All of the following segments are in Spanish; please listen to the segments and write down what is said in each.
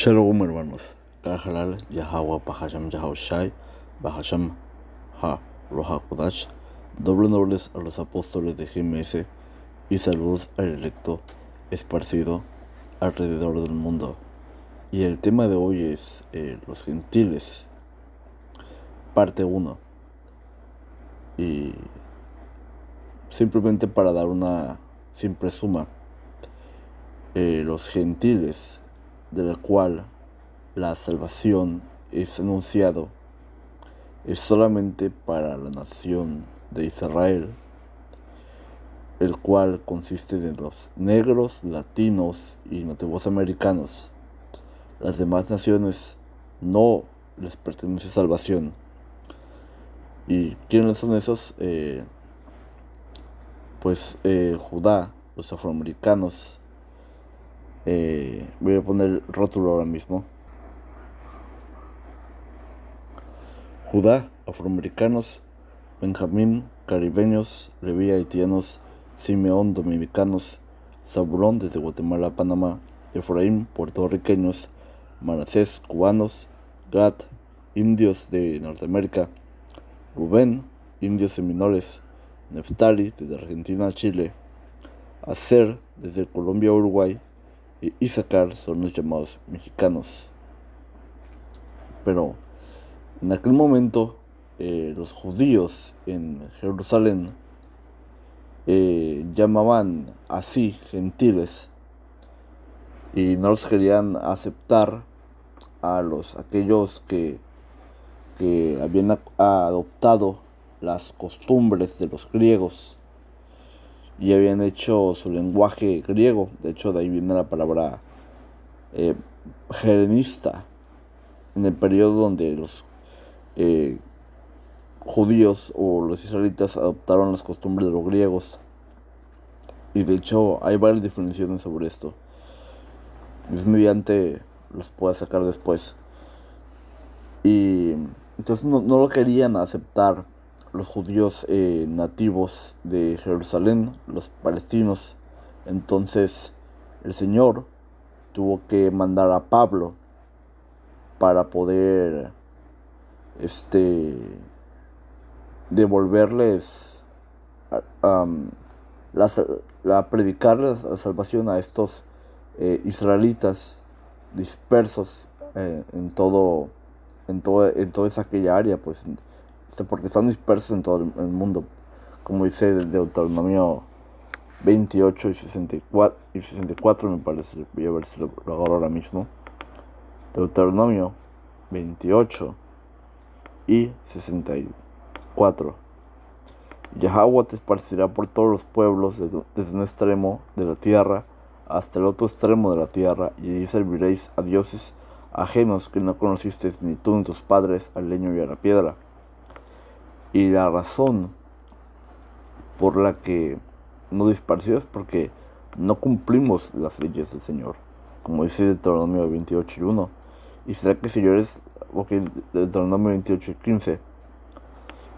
Shalom hermanos, Kajalal, Yahweh, Bahasham, Yahushai, Bahasham, Ha, Roja Kodash, doble nobles a los apóstoles de GMS y saludos al electo esparcido alrededor del mundo. Y el tema de hoy es los gentiles, parte 1. Y simplemente para dar una simple suma, los gentiles, de la cual la salvación es anunciado, es solamente para la nación de Israel, el cual consiste de los negros, latinos y nativos americanos. Las demás naciones no les pertenece salvación. ¿Y quiénes son esos? Judá, los afroamericanos. Voy a poner el rótulo ahora mismo. Judá, afroamericanos, Benjamín, caribeños, Leví, haitianos, Simeón, dominicanos, Zabulón, desde Guatemala a Panamá, Efraín, puertorriqueños, Manasés, cubanos, Gad, indios de Norteamérica, Rubén, indios seminores, Neftali, desde Argentina a Chile, Aser, desde Colombia a Uruguay, y Isaacar son los llamados mexicanos. Pero en aquel momento, los judíos en Jerusalén llamaban así gentiles y no los querían aceptar a aquellos que habían adoptado las costumbres de los griegos y habían hecho su lenguaje griego. De hecho, de ahí viene la palabra helenista, en el periodo donde los judíos o los israelitas adoptaron las costumbres de los griegos. Y de hecho hay varias definiciones sobre esto. Dios mediante los pueda sacar después. Y entonces no lo querían aceptar los judíos nativos de Jerusalén, los palestinos. Entonces el Señor tuvo que mandar a Pablo para poder devolverles predicarles la salvación a estos israelitas dispersos en toda aquella área, pues, porque están dispersos en todo el mundo, como dice Deuteronomio 28 y 64, me parece. Voy a ver si lo agarro ahora mismo. Deuteronomio 28 y 64. Yahweh te esparcirá por todos los pueblos, desde un extremo de la tierra hasta el otro extremo de la tierra, y allí serviréis a dioses ajenos que no conocisteis, ni tú ni tus padres, al leño y a la piedra. Y la razón por la que no disparció es porque no cumplimos las leyes del Señor, como dice Deuteronomio 28 y 1. Y será que si oyes, Deuteronomio 28 y 15,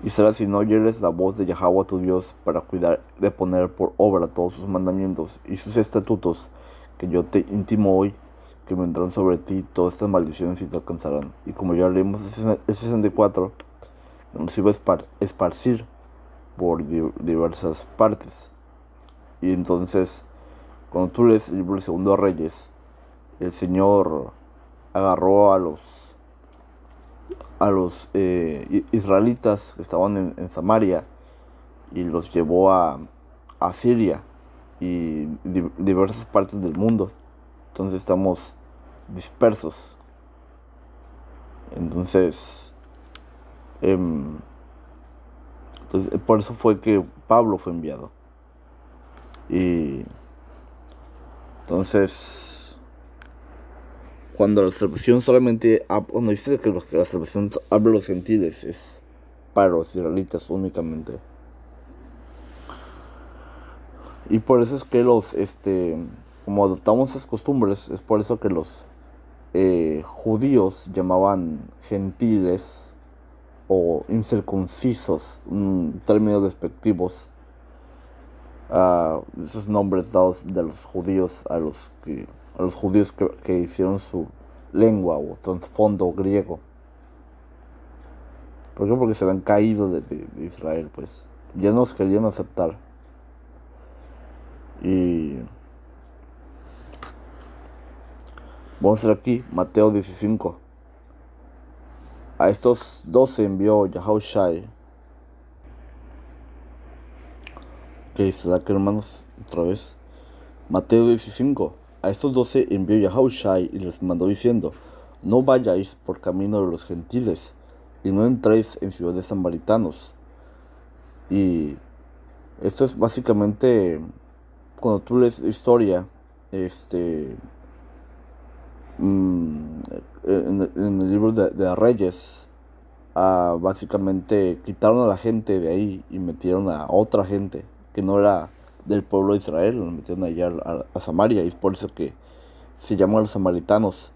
y será si no oyeres la voz de Yahweh tu Dios para cuidar de poner por obra todos sus mandamientos y sus estatutos que yo te intimo hoy, que vendrán sobre ti todas estas maldiciones y te alcanzarán. Y como ya leímos el 64, nos iba a esparcir por diversas partes. Y entonces, cuando tú lees el libro de Segundo Reyes, el Señor agarró a los israelitas que estaban en Samaria y los llevó a Siria y diversas partes del mundo. Entonces estamos dispersos. Entonces por eso fue que Pablo fue enviado. Y entonces, cuando la salvación solamente, cuando dice que la salvación habla de los gentiles, es para los israelitas únicamente. Y por eso es que como adoptamos esas costumbres, es por eso que los judíos llamaban gentiles o incircuncisos, un término despectivos, esos nombres dados de los judíos a los judíos que hicieron lengua o trasfondo griego. ¿Por qué? Porque se habían caído de Israel, pues. Ya nos querían aceptar. Y vamos a ver aquí, Mateo 15. A estos 12 envió Yahushai. Que será que, hermanos, otra vez. Mateo 15. A estos 12 envió Yahushai y les mandó diciendo: no vayáis por camino de los gentiles, y no entréis en ciudades samaritanos. Y esto es básicamente, cuando tú lees historia, en el libro de Reyes, básicamente quitaron a la gente de ahí y metieron a otra gente que no era del pueblo de Israel, lo metieron allá a Samaria, y es por eso que se llaman los samaritanos.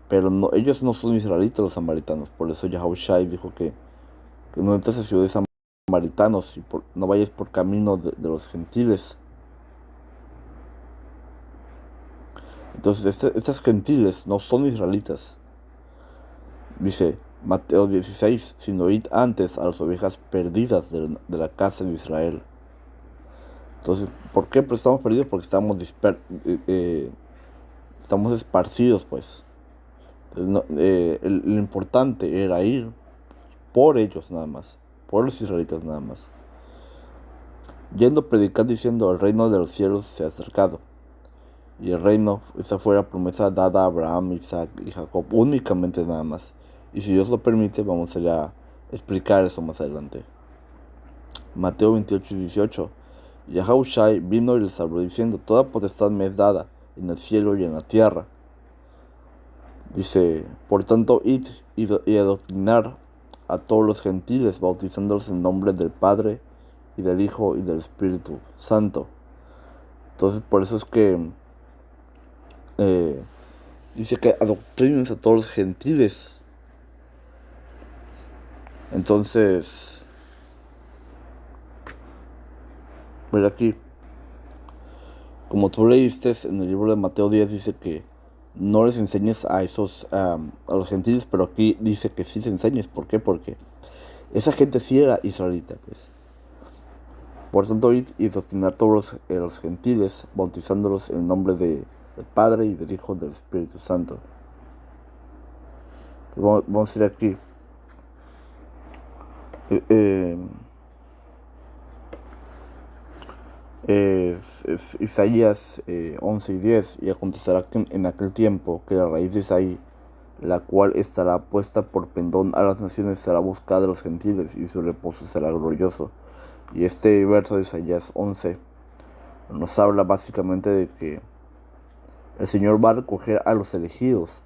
Pero no, ellos no son israelitas, los samaritanos. Por eso Yahushai dijo que no entres a ciudades samaritanos y no vayas por camino de los gentiles. Entonces estas gentiles no son israelitas. Dice Mateo 16: sino id antes a las ovejas perdidas de la casa de Israel. Entonces, ¿por qué? Pues estamos perdidos porque estamos esparcidos, pues. Entonces, lo importante era ir por ellos nada más, por los israelitas nada más. Yendo a predicar diciendo: el reino de los cielos se ha acercado. Y el reino, esa fue la promesa dada a Abraham, Isaac y Jacob, únicamente nada más. Y si Dios lo permite, vamos a ir a explicar eso más adelante. Mateo 28:18. Yahushai vino y les habló diciendo: toda potestad me es dada en el cielo y en la tierra. Dice: por tanto, id y adoctrinar a todos los gentiles, bautizándolos en nombre del Padre, y del Hijo, y del Espíritu Santo. Entonces, por eso es que dice que adoctrinen a todos los gentiles. Entonces, mira aquí, como tú leíste en el libro de Mateo 10, dice que no les enseñes a los gentiles, pero aquí dice que sí les enseñes. ¿Por qué? Porque esa gente sí era israelita, pues. Por tanto, id y adoctrinar a todos los gentiles, bautizándolos en el nombre del Padre, y del Hijo, y del Espíritu Santo. Entonces, vamos a ir aquí. Es Isaías 11:10. Y acontecerá que en aquel tiempo que la raíz de Isaí, la cual estará puesta por pendón a las naciones, será buscada de los gentiles, y su reposo será glorioso. Y este verso de Isaías 11 nos habla básicamente de que el Señor va a recoger a los elegidos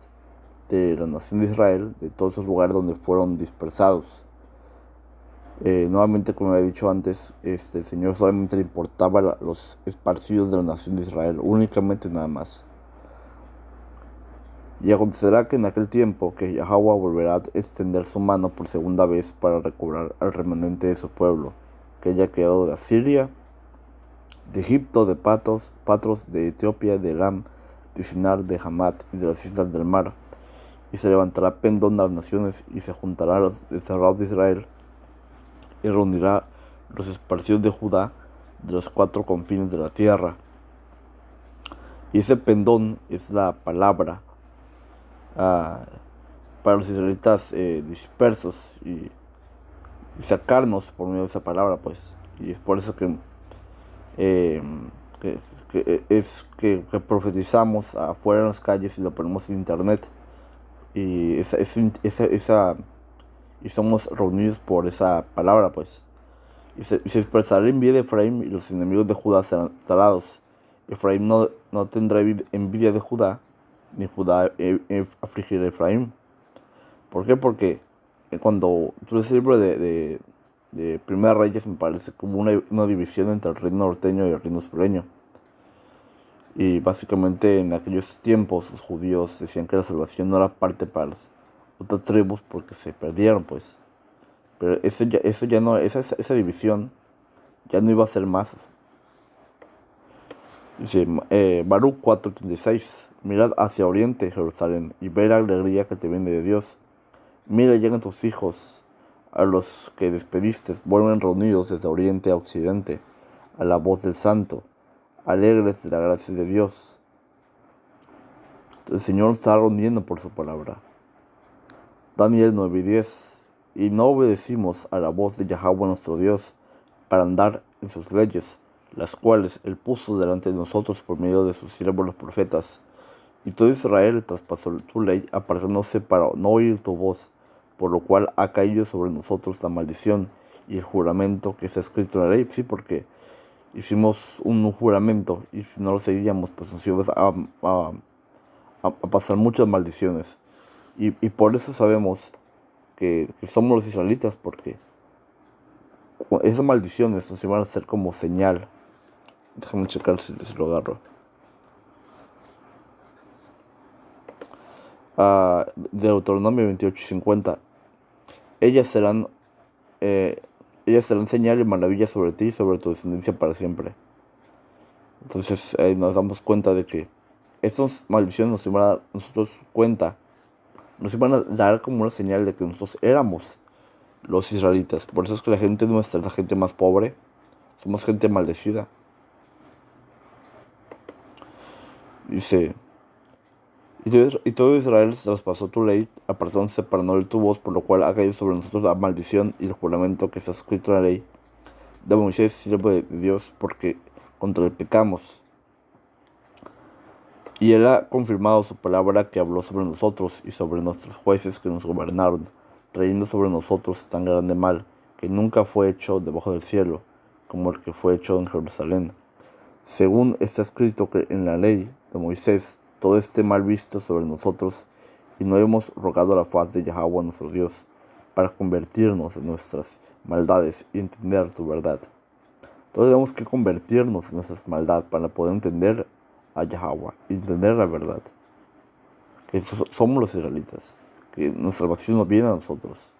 de la nación de Israel, de todos esos lugares donde fueron dispersados. Nuevamente, como había dicho antes, el Señor solamente le importaba los esparcidos de la nación de Israel, únicamente nada más. Y acontecerá que en aquel tiempo que Yahweh volverá a extender su mano por segunda vez para recobrar al remanente de su pueblo, que haya quedado de Asiria, de Egipto, de Patros, de Etiopía, de Elam, de Shinar, de Hamat y de las islas del mar. Y se levantará pendón a las naciones, y se juntará a los desterrados de Israel, y reunirá los esparcidos de Judá de los 4 confines de la tierra. Y ese pendón es la palabra para los israelitas dispersos, y sacarnos por medio de esa palabra, pues. Y es por eso que profetizamos afuera en las calles y lo ponemos en internet, y y somos reunidos por esa palabra, pues. Y se dispersará el envidia de Efraín, y los enemigos de Judá serán talados. Efraín no tendrá envidia de Judá, ni Judá afligirá a Efraín. ¿Por qué? Porque cuando tú lees el libro de Primera Reyes, me parece como una división entre el reino norteño y el reino sureño. Y básicamente en aquellos tiempos los judíos decían que la salvación no era parte para las otras tribus porque se perdieron, pues. Pero eso ya no, esa división ya no iba a ser más. Dice Baruch 4:36, mirad hacia oriente, Jerusalén, y ve la alegría que te viene de Dios. Mira, llegan tus hijos, a los que despediste, vuelven reunidos desde oriente a occidente, a la voz del Santo, alegres de la gracia de Dios. El Señor está reuniendo por su palabra. Daniel 9:10, y no obedecimos a la voz de Yahweh nuestro Dios, para andar en sus leyes, las cuales Él puso delante de nosotros por medio de sus siervos los profetas. Y todo Israel traspasó tu ley, apartándose para no oír tu voz, por lo cual ha caído sobre nosotros la maldición y el juramento que está escrito en la ley. Sí, porque hicimos un juramento y si no lo seguíamos, pues nos íbamos a pasar muchas maldiciones. Y por eso sabemos que somos los israelitas, porque esas maldiciones nos iban a hacer como señal. Déjame checar si lo agarro. Deuteronomio 28:50. Ellas serán, ellas serán señal y maravilla sobre ti y sobre tu descendencia para siempre. Entonces nos damos cuenta de que estas maldiciones nos iban a dar nosotros cuenta, nos iban a dar como una señal de que nosotros éramos los israelitas. Por eso es que la gente nuestra es la gente más pobre, somos gente maldecida. Dice, y todo Israel se traspasó tu ley, apartándose para no oír tu voz, por lo cual ha caído sobre nosotros la maldición y el juramento que está escrito en la ley de Moisés, siervo de Dios, porque contra él pecamos. Y él ha confirmado su palabra que habló sobre nosotros y sobre nuestros jueces que nos gobernaron, trayendo sobre nosotros tan grande mal, que nunca fue hecho debajo del cielo, como el que fue hecho en Jerusalén. Según está escrito que en la ley de Moisés, todo este mal visto sobre nosotros, y no hemos rogado la faz de Yahweh nuestro Dios, para convertirnos de nuestras maldades y entender tu verdad. Entonces tenemos que convertirnos en nuestras maldades para poder entender a Yahweh y entender la verdad. Que somos los israelitas, que nuestra salvación no viene a nosotros,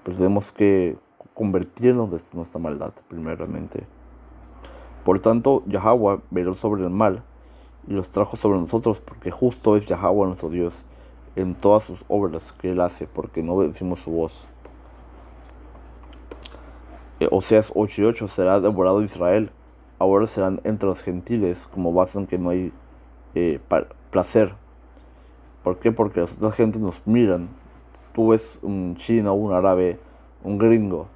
pero tenemos que convertirnos de nuestra maldad primeramente. Por tanto, Yahweh veló sobre el mal y los trajo sobre nosotros, porque justo es Yahweh nuestro Dios en todas sus obras que Él hace, porque no obedecimos su voz. Oseas 8:8, será devorado Israel, ahora serán entre los gentiles como vaso en que no hay placer. ¿Por qué? Porque las otras gentes nos miran. Tú ves un chino, un árabe, un gringo.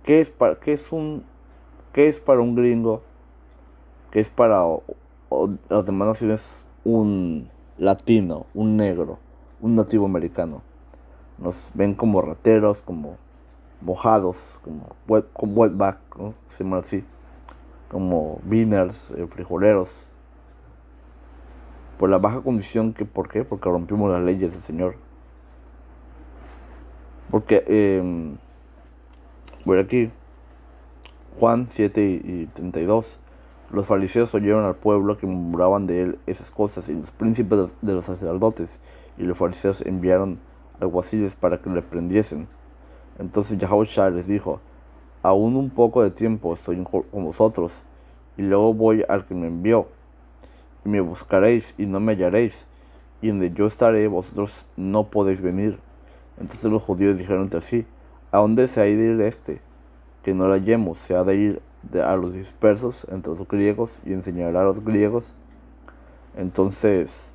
¿Qué es para un gringo? ¿Qué es para las demás naciones un latino, un negro, un nativo americano? Nos ven como rateros, como mojados, como wetback, ¿no? Se llama así, como beaners, frijoleros, por la baja condición. ¿Por qué? Porque rompimos las leyes del Señor. Porque, voy aquí, Juan 7:32, los fariseos oyeron al pueblo que murmuraban de él esas cosas, y los príncipes de los sacerdotes y los fariseos enviaron alguaciles para que le prendiesen. Entonces Yahushua les dijo, aún un poco de tiempo estoy con vosotros, y luego voy al que me envió, y me buscaréis y no me hallaréis, y donde yo estaré vosotros no podéis venir. Entonces los judíos dijeron entre sí, ¿a dónde se ha de ir este? Que no la hallemos, se ha de ir a los dispersos entre los griegos y enseñará a los griegos. Entonces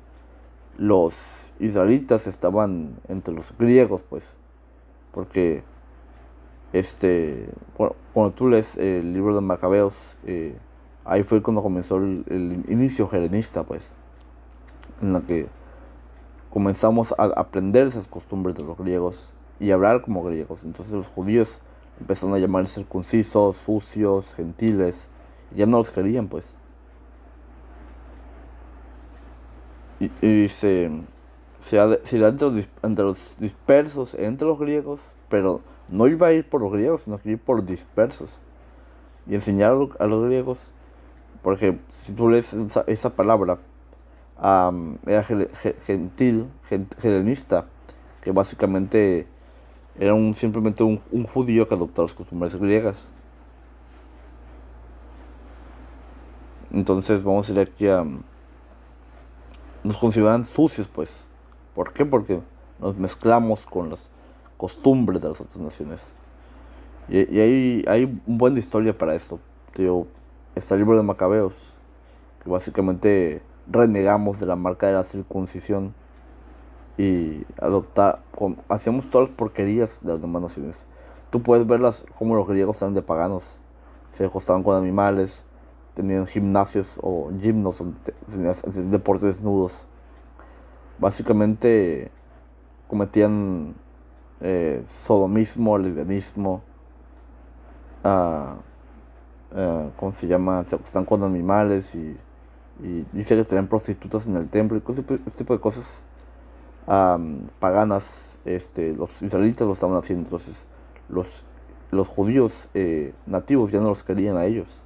los israelitas estaban entre los griegos, pues, porque cuando tú lees el libro de Macabeos, ahí fue cuando comenzó el inicio helenista, pues, en la que comenzamos a aprender esas costumbres de los griegos y hablar como griegos. Entonces los judíos empezaron a llamar circuncisos, sucios, gentiles, y ya no los querían, pues. Y se irá entre los dispersos, entre los griegos, pero no iba a ir por los griegos, sino que iba por los dispersos. Y enseñar a los griegos, porque si tú lees esa palabra, era helenista, que básicamente era simplemente un judío que adoptaba las costumbres griegas. Entonces vamos a ir aquí a... Nos consideran sucios, pues. ¿Por qué? Porque nos mezclamos con las costumbres de las otras naciones. Y hay un buen de historia para esto. Tío, está el libro de Macabeos, que básicamente renegamos de la marca de la circuncisión y hacíamos todas las porquerías de las demás naciones. Tú puedes verlas como los griegos estaban de paganos. Se acostaban con animales, tenían gimnasios o gimnos donde tenían deportes desnudos. Básicamente cometían sodomismo, lesbianismo, ¿cómo se llama? Se acostaban con animales y dice que tenían prostitutas en el templo y ese tipo de cosas paganas. Los israelitas lo estaban haciendo. Entonces los, los judíos nativos ya no los querían a ellos.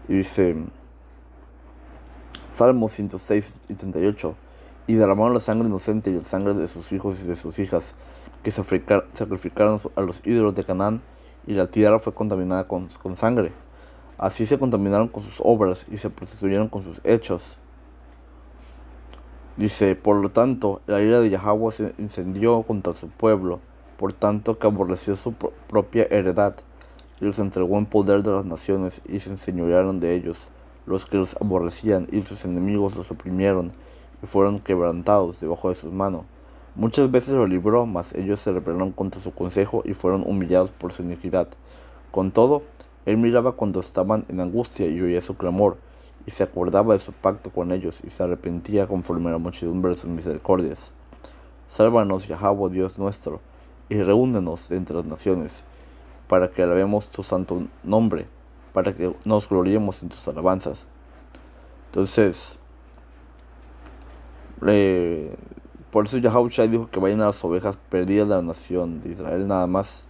Y dice Salmos 106 y 38: y derramaron la sangre inocente y la sangre de sus hijos y de sus hijas, que sacrificaron a los ídolos de Canaán, y la tierra fue contaminada con sangre. Así se contaminaron con sus obras y se prostituyeron con sus hechos. Dice, por lo tanto, la ira de Yahweh se incendió contra su pueblo, por tanto que aborreció su propia heredad, y los entregó en poder de las naciones, y se enseñorearon de ellos, los que los aborrecían, y sus enemigos los oprimieron, y fueron quebrantados debajo de sus manos. Muchas veces los libró, mas ellos se rebelaron contra su consejo, y fueron humillados por su iniquidad. Con todo, él miraba cuando estaban en angustia, y oía su clamor, y se acordaba de su pacto con ellos, y se arrepentía conforme a la muchedumbre de sus misericordias. Sálvanos, Yahweh, Dios nuestro, y reúnenos entre las naciones, para que alabemos tu santo nombre, para que nos gloriemos en tus alabanzas. Entonces, por eso Yahweh Shai dijo que vayan a las ovejas perdidas de la nación de Israel nada más,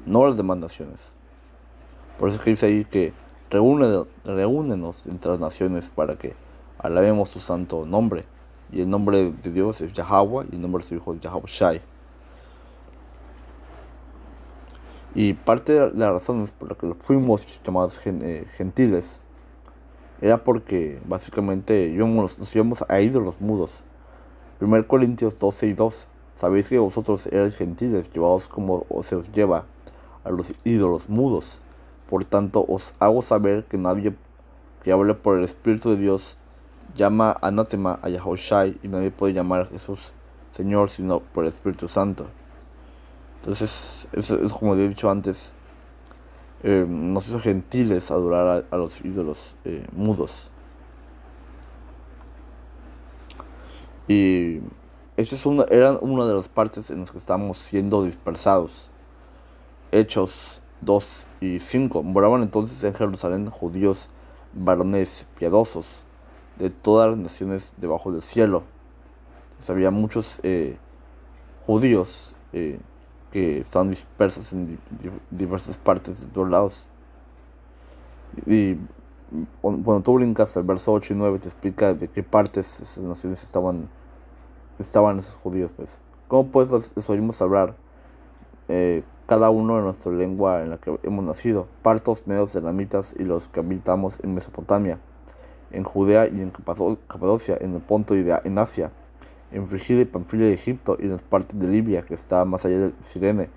no a las demás naciones. Por eso es que dice ahí que reúnenos entre las naciones para que alabemos tu santo nombre. Y el nombre de Dios es Yahweh y el nombre de su hijo es Yahweh Shai. Y parte de las razones por las que fuimos llamados gentiles era porque básicamente nos íbamos a ídolos mudos. 1 Corintios 12 y 2. Sabéis que vosotros erais gentiles, llevados como se os lleva a los ídolos mudos. Por tanto, os hago saber que nadie que hable por el Espíritu de Dios llama anátema a Yahushai, y nadie puede llamar a Jesús Señor sino por el Espíritu Santo. Entonces, eso es como he dicho antes, nos hizo gentiles adorar a los ídolos mudos. Y esa era una de las partes en las que estamos siendo dispersados. Hechos 2 y 5. Moraban entonces en Jerusalén judíos, varones piadosos, de todas las naciones debajo del cielo. Entonces, había muchos judíos que estaban dispersos en diversas partes de todos lados. Y cuando tú brincas al verso 8 y 9 te explica de qué partes esas naciones estaban esos judíos, pues. ¿Cómo pues les oímos hablar? Cada uno de nuestra lengua en la que hemos nacido, partos, medos, elamitas y los que habitamos en Mesopotamia, en Judea y en Capadocia, en el Ponto y en Asia, en Frigilia y Panfilia de Egipto y en las partes de Libia que está más allá del Cirene,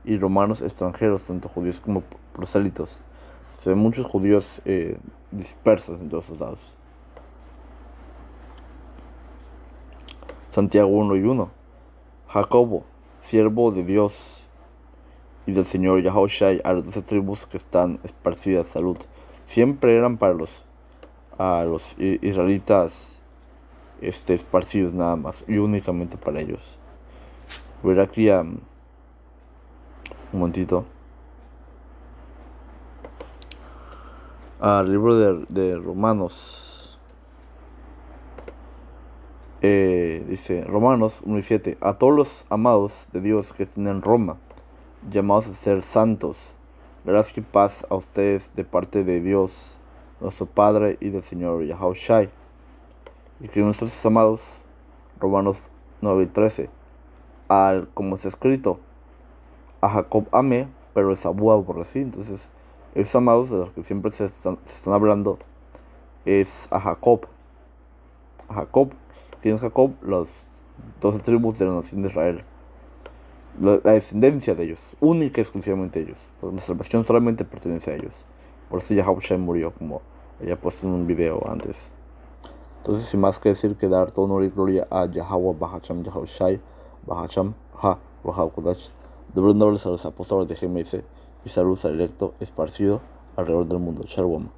y romanos extranjeros, tanto judíos como prosélitos. Se ven muchos judíos dispersos en todos los lados. Santiago 1 y 1. Jacobo, siervo de Dios y del Señor Yahushai, a las 12 tribus que están esparcidas, salud. Siempre eran para los israelitas esparcidos nada más, y únicamente para ellos. Voy a ir aquí un momentito al libro de Romanos. Dice Romanos 1:7: a todos los amados de Dios que estén en Roma, llamados a ser santos, gracia y paz a ustedes de parte de Dios nuestro Padre y del Señor Yahushai. Y que nuestros amados, Romanos 9:13: como está escrito, a Jacob amé, pero a Esaú aborrecí. Entonces Esos amados de los que siempre se están hablando es a Jacob. A Jacob, ¿quién es Jacob? Los 12 tribus de la nación de Israel. La descendencia de ellos, única y exclusivamente ellos. Porque la salvación solamente pertenece a ellos. Por eso Yahweh Shai murió, como había puesto en un video antes. Entonces, sin más que decir, que dar todo honor y gloria a Yahweh Bahacham Yahweh Shai, Bahacham Ha Roha Kodash. Doble honores a los apóstoles de GMS y salud al electo esparcido alrededor del mundo. Shalom.